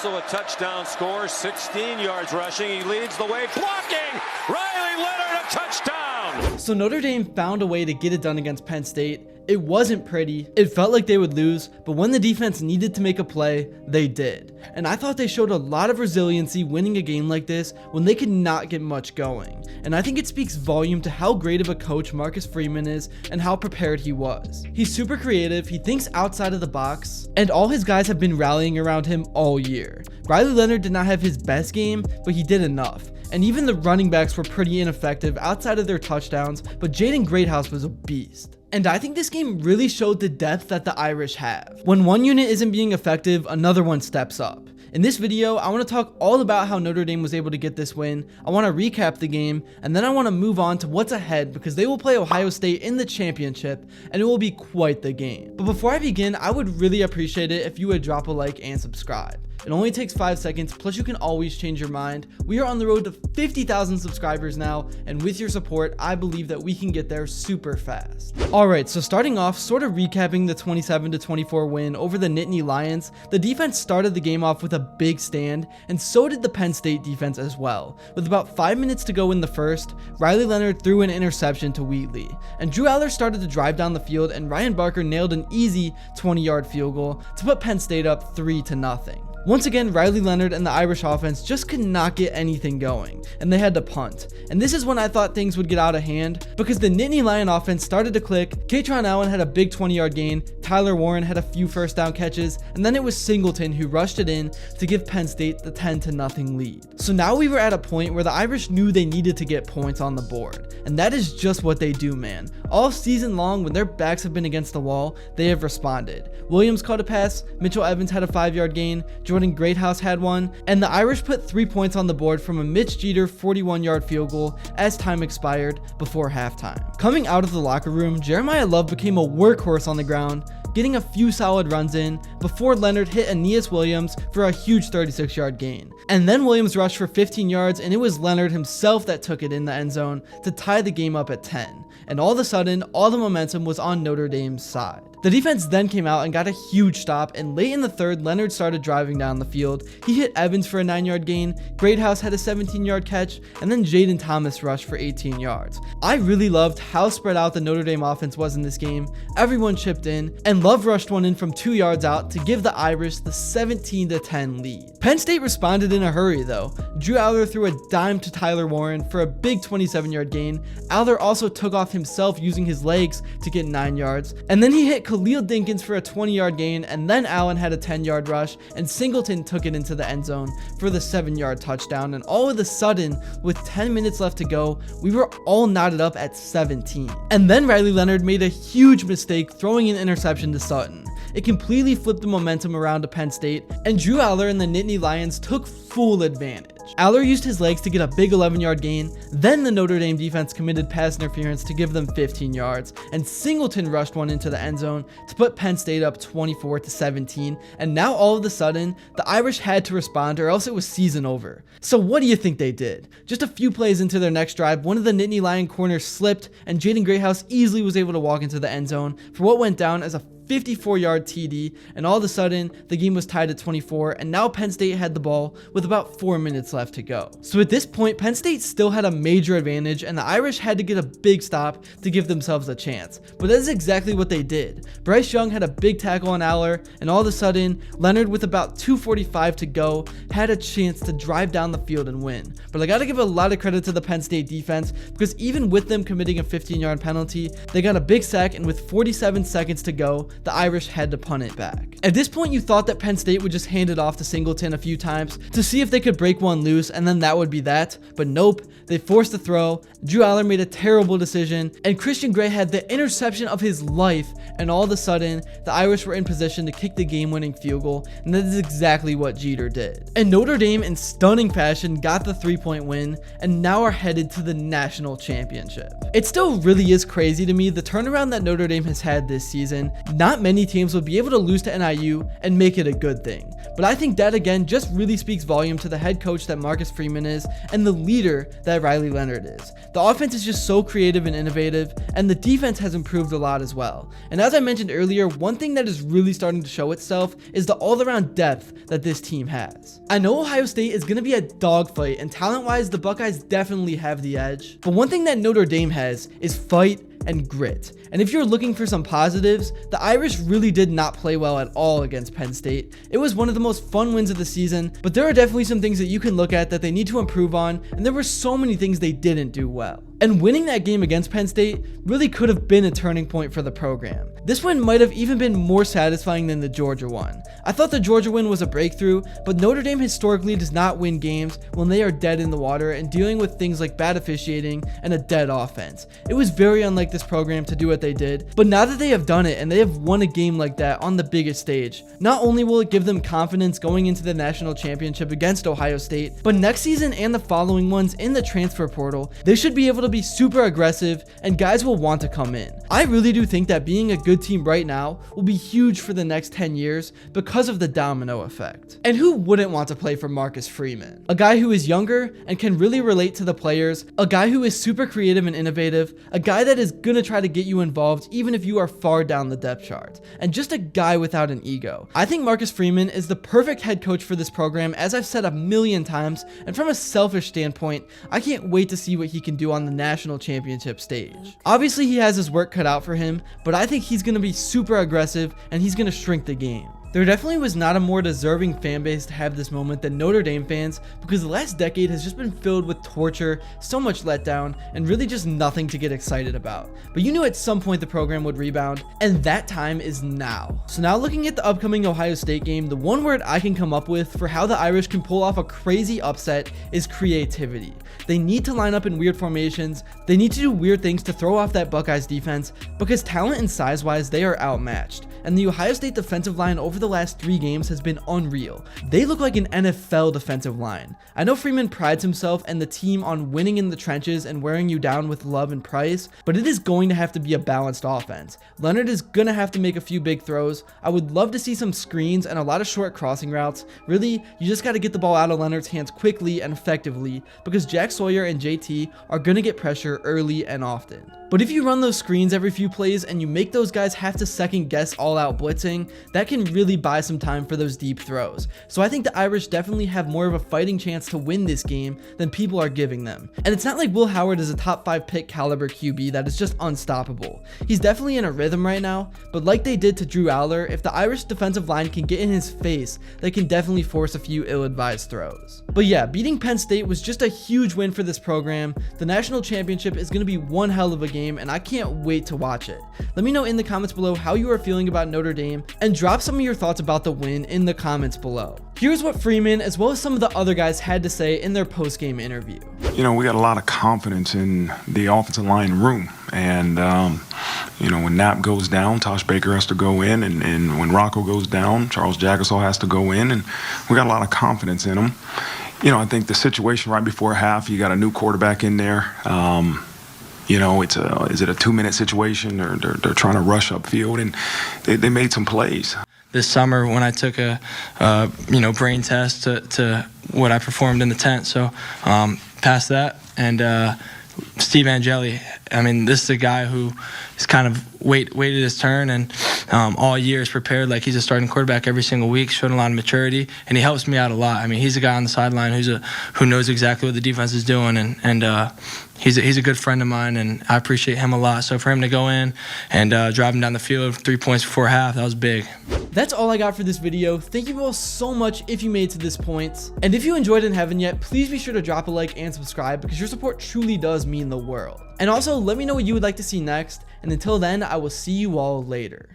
Also a touchdown score, 16 yards rushing. He leads the way, blocking. Riley Leonard, a touchdown. So Notre Dame found a way to get it done against Penn State. It wasn't pretty. It felt like they would lose, but when the defense needed to make a play, they did. And I thought they showed a lot of resiliency winning a game like this when they could not get much going. And I think it speaks volume to how great of a coach Marcus Freeman is and how prepared he was. He's super creative, he thinks outside of the box, and all his guys have been rallying around him all year. Riley Leonard did not have his best game, but he did enough. And even the running backs were pretty ineffective outside of their touchdowns, but Jaden Greathouse was a beast. And I think this game really showed the depth that the Irish have. When one unit isn't being effective, another one steps up. In this video, I want to talk all about how Notre Dame was able to get this win. I want to recap the game, and then I want to move on to what's ahead because they will play Ohio State in the championship, and it will be quite the game. But before I begin, I would really appreciate it if you would drop a like and subscribe. It only takes 5 seconds, plus you can always change your mind. We are on the road to 50,000 subscribers now, and with your support, I believe that we can get there super fast. Alright, so starting off, sort of recapping the 27-24 win over the Nittany Lions, the defense started the game off with a big stand, and so did the Penn State defense as well. With about 5 minutes to go in the first, Riley Leonard threw an interception to Wheatley, and Drew Aller started to drive down the field, and Ryan Barker nailed an easy 20-yard field goal to put Penn State up 3-0. Once again, Riley Leonard and the Irish offense just could not get anything going, and they had to punt. And this is when I thought things would get out of hand, because the Nittany Lion offense started to click. Katron Allen had a big 20-yard gain, Tyler Warren had a few first down catches, and then it was Singleton who rushed it in to give Penn State the 10-0 lead. So now we were at a point where the Irish knew they needed to get points on the board, and that is just what they do, man. All season long, when their backs have been against the wall, they have responded. Williams caught a pass, Mitchell Evans had a 5-yard gain, Jordan Greathouse had one, and the Irish put 3 points on the board from a Mitch Jeter 41-yard field goal as time expired before halftime. Coming out of the locker room, Jeremiah Love became a workhorse on the ground, getting a few solid runs in before Leonard hit Aeneas Williams for a huge 36-yard gain. And then Williams rushed for 15 yards, and it was Leonard himself that took it in the end zone to tie the game up at 10. And all of a sudden, all the momentum was on Notre Dame's side. The defense then came out and got a huge stop, and late in the third, Leonard started driving down the field. He hit Evans for a 9-yard gain, Greathouse had a 17-yard catch, and then Jaden Thomas rushed for 18 yards. I really loved how spread out the Notre Dame offense was in this game. Everyone chipped in, and Love rushed one in from 2 yards out to give the Irish the 17-10 lead. Penn State responded in a hurry though. Drew Aller threw a dime to Tyler Warren for a big 27-yard gain. Aller also took off himself using his legs to get 9 yards, and then he hit Khalil Dinkins for a 20-yard gain, and then Allen had a 10-yard rush, and Singleton took it into the end zone for the 7-yard touchdown. And all of a sudden, with 10 minutes left to go, we were all knotted up at 17. And then Riley Leonard made a huge mistake throwing an interception to Sutton. It completely flipped the momentum around to Penn State, and Drew Aller and the Nittany Lions took full advantage. Aller used his legs to get a big 11-yard gain, then the Notre Dame defense committed pass interference to give them 15 yards, and Singleton rushed one into the end zone to put Penn State up 24-17, and now all of a sudden, the Irish had to respond or else it was season over. So what do you think they did? Just a few plays into their next drive, one of the Nittany Lion corners slipped, and Jaden Greathouse easily was able to walk into the end zone for what went down as a 54-yard TD, and all of a sudden, the game was tied at 24, and now Penn State had the ball with about 4 minutes left to go. So at this point, Penn State still had a major advantage, and the Irish had to get a big stop to give themselves a chance. But that is exactly what they did. Bryce Young had a big tackle on Aller, and all of a sudden, Leonard, with about 2:45 to go, had a chance to drive down the field and win. But I gotta give a lot of credit to the Penn State defense, because even with them committing a 15-yard penalty, they got a big sack, and with 47 seconds to go, the Irish had to punt it back. At this point, you thought that Penn State would just hand it off to Singleton a few times to see if they could break one loose, and then that would be that. But nope, they forced the throw. Drew Aller made a terrible decision, and Christian Gray had the interception of his life, and all of a sudden, the Irish were in position to kick the game-winning field goal, and that is exactly what Jeter did. And Notre Dame, in stunning fashion, got the 3-point win, and now are headed to the national championship. It still really is crazy to me, the turnaround that Notre Dame has had this season. Not many teams would be able to lose to NIU and make it a good thing. But But I think that again just really speaks volume to the head coach that Marcus Freeman is and the leader that Riley Leanord is. The offense is just so creative and innovative, and the defense has improved a lot as well. And as I mentioned earlier, one thing that is really starting to show itself is the all-around depth that this team has. I know Ohio State is going to be a dogfight, and talent-wise, the Buckeyes definitely have the edge. But one thing that Notre Dame has is fight and grit. And if you're looking for some positives, the Irish really did not play well at all against Penn State. It was one of the most fun wins of the season, but there are definitely some things that you can look at that they need to improve on, and there were so many things they didn't do well. And winning that game against Penn State really could have been a turning point for the program. This win might have even been more satisfying than the Georgia one. I thought the Georgia win was a breakthrough, but Notre Dame historically does not win games when they are dead in the water and dealing with things like bad officiating and a dead offense. It was very unlike this program to do what they did, but now that they have done it and they have won a game like that on the biggest stage, not only will it give them confidence going into the national championship against Ohio State, but next season and the following ones in the transfer portal, they should be able to be super aggressive and guys will want to come in. I really do think that being a good team right now will be huge for the next 10 years because of the domino effect. And who wouldn't want to play for Marcus Freeman? A guy who is younger and can really relate to the players, a guy who is super creative and innovative, a guy that is gonna try to get you involved even if you are far down the depth chart, and just a guy without an ego. I think Marcus Freeman is the perfect head coach for this program, as I've said a million times, and from a selfish standpoint, I can't wait to see what he can do on the national championship stage. Obviously he has his work cut out for him, but I think he's gonna be super aggressive and he's gonna shrink the game. There definitely was not a more deserving fan base to have this moment than Notre Dame fans, because the last decade has just been filled with torture, so much letdown, and really just nothing to get excited about. But you knew at some point the program would rebound, and that time is now. So now looking at the upcoming Ohio State game, the one word I can come up with for how the Irish can pull off a crazy upset is creativity. They need to line up in weird formations, they need to do weird things to throw off that Buckeyes defense, because talent and size-wise they are outmatched. And the Ohio State defensive line over the last 3 games has been unreal. They look like an NFL defensive line. I know Freeman prides himself and the team on winning in the trenches and wearing you down with Love and Price, but it is going to have to be a balanced offense. Leonard is going to have to make a few big throws. I would love to see some screens and a lot of short crossing routes. Really, you just got to get the ball out of Leonard's hands quickly and effectively, because Jack Sawyer and JT are going to get pressure early and often. But if you run those screens every few plays and you make those guys have to second guess all-out blitzing, that can really buy some time for those deep throws. So I think the Irish definitely have more of a fighting chance to win this game than people are giving them. And it's not like Will Howard is a top 5 pick caliber QB that is just unstoppable. He's definitely in a rhythm right now, but like they did to Drew Aller, if the Irish defensive line can get in his face, they can definitely force a few ill-advised throws. But yeah, beating Penn State was just a huge win for this program. The national championship is going to be one hell of a game, and I can't wait to watch it. Let me know in the comments below how you are feeling about Notre Dame, and drop some of your thoughts about the win in the comments below. Here's what Freeman, as well as some of the other guys, had to say in their post-game interview. You know, we got a lot of confidence in the offensive line room, and you know, when Knapp goes down, Tosh Baker has to go in, and when Rocco goes down, Charles Jagasaw has to go in, and we got a lot of confidence in them. You know, I think the situation right before half, you got a new quarterback in there. You know, is it a 2-minute situation, or they're trying to rush upfield, and they made some plays. This summer, when I took a brain test to what I performed in the tent, so passed that, and Steve Angeli, I mean, this is a guy who is kind of waited his turn, and all year is prepared like he's a starting quarterback every single week, showing a lot of maturity, and he helps me out a lot. I mean, he's a guy on the sideline who knows exactly what the defense is doing, and he's a good friend of mine, and I appreciate him a lot. So for him to go in and drive him down the field 3 points before half, that was big. That's all I got for this video. Thank you all so much if you made it to this point. And if you enjoyed it and haven't yet, please be sure to drop a like and subscribe, because your support truly does mean the world. And also, let me know what you would like to see next. And until then, I will see you all later.